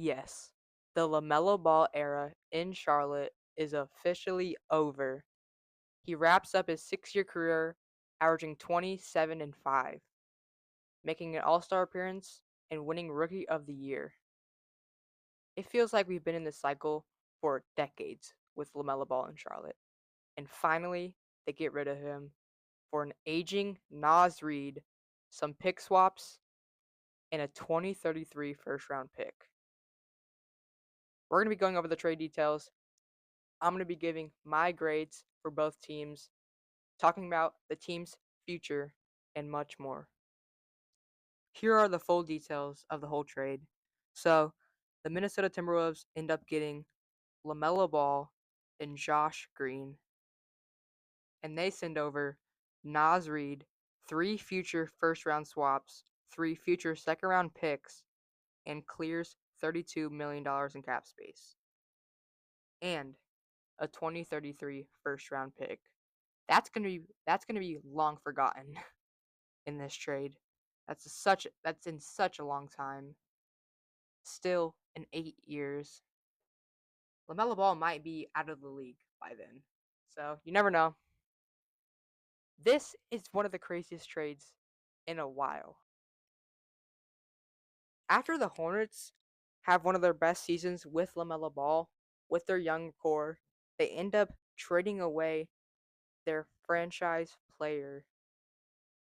Yes, the LaMelo Ball era in Charlotte is officially over. He wraps up his 6-year career averaging 27 and 5, making an All-Star appearance and winning Rookie of the Year. It feels like we've been in this cycle for decades with LaMelo Ball in Charlotte, and finally they get rid of him for an aging Nas Reed, some pick swaps, and a 2033 first round pick. We're going to be going over the trade details. I'm going to be giving my grades for both teams, talking about the team's future, and much more. Here are the full details of the whole trade. So, the Minnesota Timberwolves end up getting LaMelo Ball and Josh Green, and they send over Nas Reed, 3 future first round swaps, 3 future second round picks, and clears $32 million in cap space, and a 2033 first round pick. That's gonna be long forgotten in this trade. That's in such a long time. Still in 8 years. LaMelo Ball might be out of the league by then. So you never know. This is one of the craziest trades in a while. After the Hornets have one of their best seasons with LaMelo Ball, with their young core, they end up trading away their franchise player,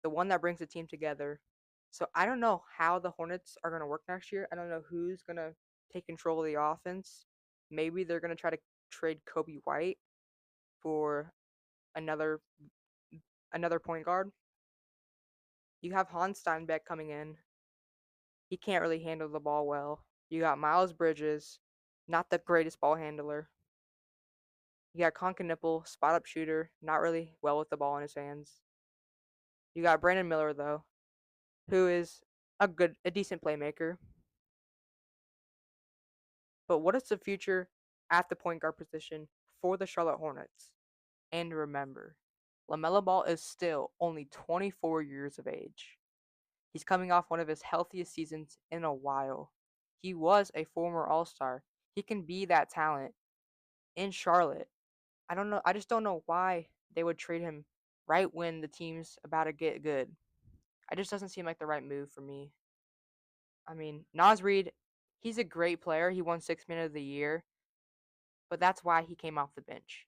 the one that brings the team together. So I don't know how the Hornets are going to work next year. I don't know who's going to take control of the offense. Maybe they're going to try to trade Kobe White for another another point guard. You have Hans Steinbeck coming in. He can't really handle the ball well. You got Miles Bridges, not the greatest ball handler. You got Concanipple, spot up shooter, not really well with the ball in his hands. You got Brandon Miller though, who is a decent playmaker. But what is the future at the point guard position for the Charlotte Hornets? And remember, LaMelo Ball is still only 24 years of age. He's coming off one of his healthiest seasons in a while. He was a former All-Star. He can be that talent in Charlotte. I don't know. I just don't know why they would trade him right when the team's about to get good. It just doesn't seem like the right move for me. I mean, Nas Reed, he's a great player. He won 6 Man of the Year, but that's why he came off the bench.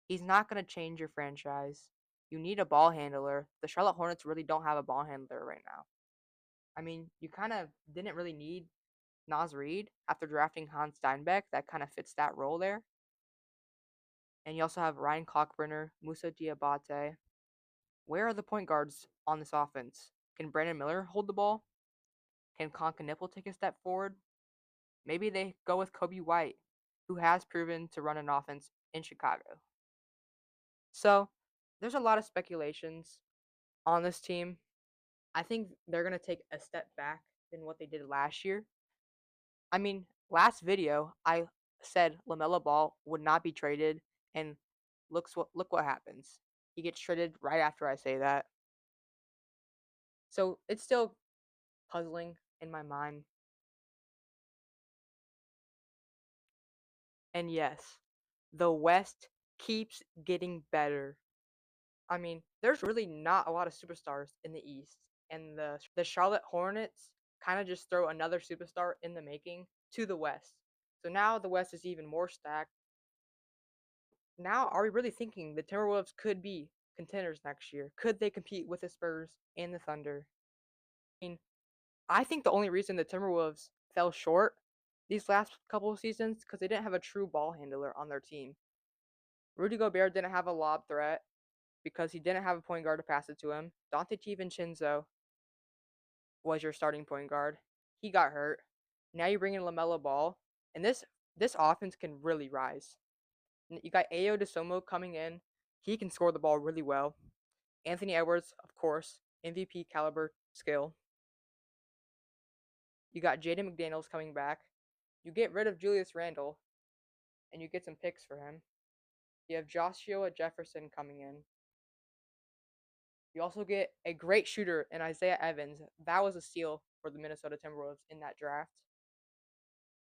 He's not going to change your franchise. You need a ball handler. The Charlotte Hornets really don't have a ball handler right now. I mean, you kind of didn't really need Nas Reed after drafting Hans Steinbeck. That kind of fits that role there. And you also have Ryan Cockburner, Musa Diabate. Where are the point guards on this offense? Can Brandon Miller hold the ball? Can Concanipple take a step forward? Maybe they go with Kobe White, who has proven to run an offense in Chicago. So there's a lot of speculations on this team. I think they're going to take a step back than what they did last year. I mean, last video I said LaMelo Ball would not be traded, and look what happens. He gets traded right after I say that. So it's still puzzling in my mind. And yes, the West keeps getting better. I mean, there's really not a lot of superstars in the East, and the Charlotte Hornets kind of just throw another superstar in the making to the West. So now the West is even more stacked. Now, are we really thinking the Timberwolves could be contenders next year? Could they compete with the Spurs and the Thunder? I mean, I think the only reason the Timberwolves fell short these last couple of seasons because they didn't have a true ball handler on their team. Rudy Gobert didn't have a lob threat because he didn't have a point guard to pass it to him. Dante DiVincenzo was your starting point guard. He got hurt. Now you bring in LaMelo Ball, and this offense can really rise. You got Ayo DeSomo coming in. He can score the ball really well. Anthony Edwards, of course, MVP caliber skill. You got Jaden McDaniels coming back. You get rid of Julius Randle, and you get some picks for him. You have Joshua Jefferson coming in. You also get a great shooter in Isaiah Evans. That was a steal for the Minnesota Timberwolves in that draft.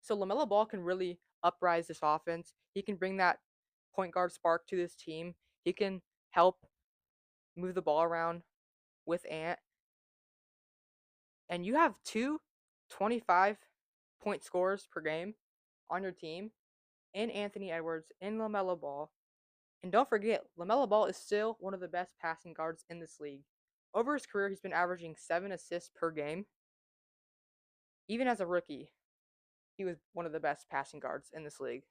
So LaMelo Ball can really uprise this offense. He can bring that point guard spark to this team. He can help move the ball around with Ant. And you have two 25-point scorers per game on your team in Anthony Edwards and LaMelo Ball. And don't forget, LaMelo Ball is still one of the best passing guards in this league. Over his career, he's been averaging 7 assists per game. Even as a rookie, he was one of the best passing guards in this league.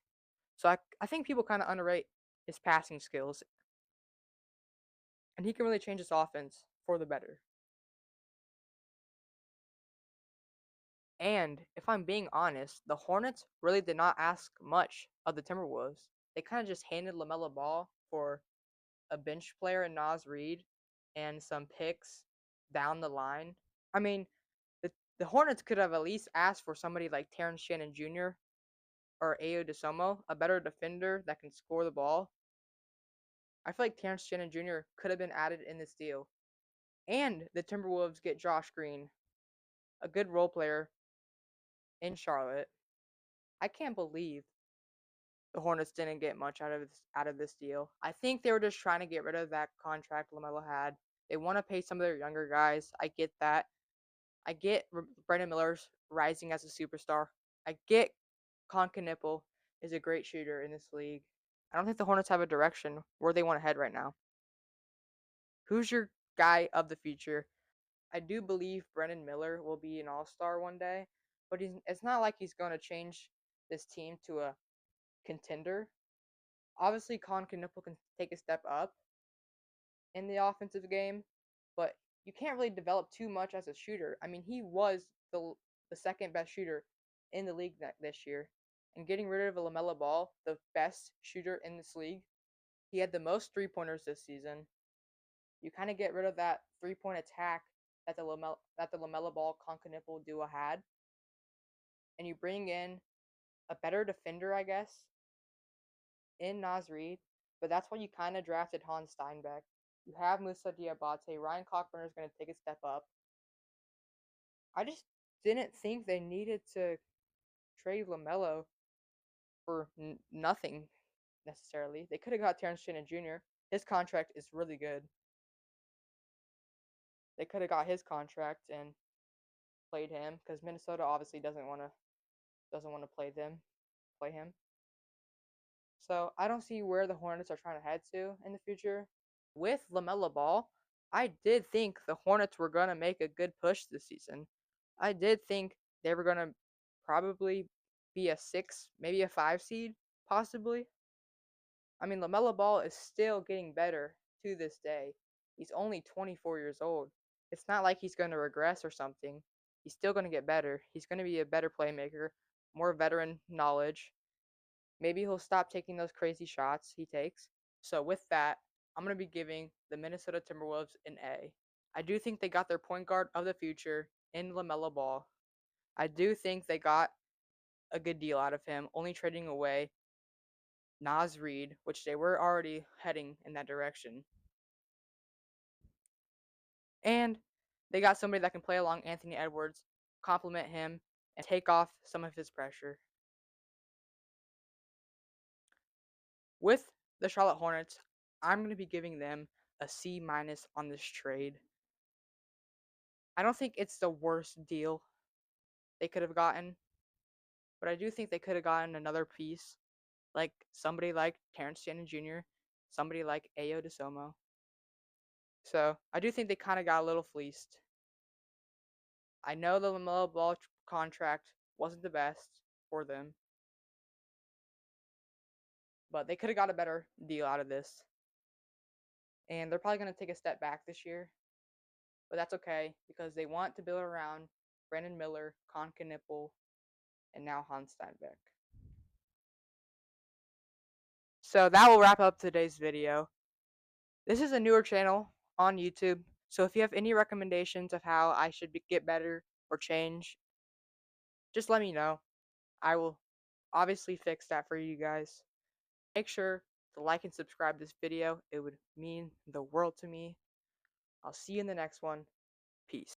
So I think people kind of underrate his passing skills. And he can really change this offense for the better. And if I'm being honest, the Hornets really did not ask much of the Timberwolves. They kind of just handed LaMelo Ball for a bench player in Nas Reed and some picks down the line. I mean, the Hornets could have at least asked for somebody like Terrence Shannon Jr. or Ayo DeSomo, a better defender that can score the ball. I feel like Terrence Shannon Jr. could have been added in this deal. And the Timberwolves get Josh Green, a good role player in Charlotte. I can't believe the Hornets didn't get much out of this deal. I think they were just trying to get rid of that contract LaMelo had. They want to pay some of their younger guys. I get that. I get Brandon Miller's rising as a superstar. I get Nipple is a great shooter in this league. I don't think the Hornets have a direction where they want to head right now. Who's your guy of the future? I do believe Brendan Miller will be an all-star one day, but it's not like he's going to change this team to a contender. Obviously, Nipple can take a step up in the offensive game, but you can't really develop too much as a shooter. I mean, he was the second best shooter in the league this year. And getting rid of a LaMelo Ball, the best shooter in this league, he had the most three-pointers this season. You kind of get rid of that three-point attack that the LaMelo Ball Nipple duo had, and you bring in a better defender, I guess, in Nas Reed, but that's why you kind of drafted Hans Steinbeck. You have Musa Diabate. Ryan Cockburn is going to take a step up. I just didn't think they needed to trade LaMelo for nothing necessarily. They could have got Terrence Shannon Jr. His contract is really good. They could have got his contract and played him because Minnesota obviously doesn't want to play him. So I don't see where the Hornets are trying to head to in the future. With LaMelo Ball, I did think the Hornets were going to make a good push this season. I did think they were going to probably be a 6, maybe a 5 seed, possibly. I mean, LaMelo Ball is still getting better to this day. He's only 24 years old. It's not like he's going to regress or something. He's still going to get better. He's going to be a better playmaker, more veteran knowledge. Maybe he'll stop taking those crazy shots he takes. So with that, I'm going to be giving the Minnesota Timberwolves an A. I do think they got their point guard of the future in LaMelo Ball. I do think they got a good deal out of him, only trading away Nas Reed, which they were already heading in that direction. And they got somebody that can play along Anthony Edwards, complement him, and take off some of his pressure. With the Charlotte Hornets, I'm going to be giving them a C- on this trade. I don't think it's the worst deal they could have gotten, but I do think they could have gotten another piece, like somebody like Terrence Shannon Jr., somebody like Ayo DeSomo. So I do think they kind of got a little fleeced. I know the LaMelo Ball contract wasn't the best for them, but they could have got a better deal out of this. And they're probably going to take a step back this year, but that's okay because they want to build around Brandon Miller, Nipple, and now Hans Steinbeck. So that will wrap up today's video. This is a newer channel on YouTube, so if you have any recommendations of how I should get better or change, just let me know. I will obviously fix that for you guys. Make sure to like and subscribe this video. It would mean the world to me. I'll see you in the next one. Peace.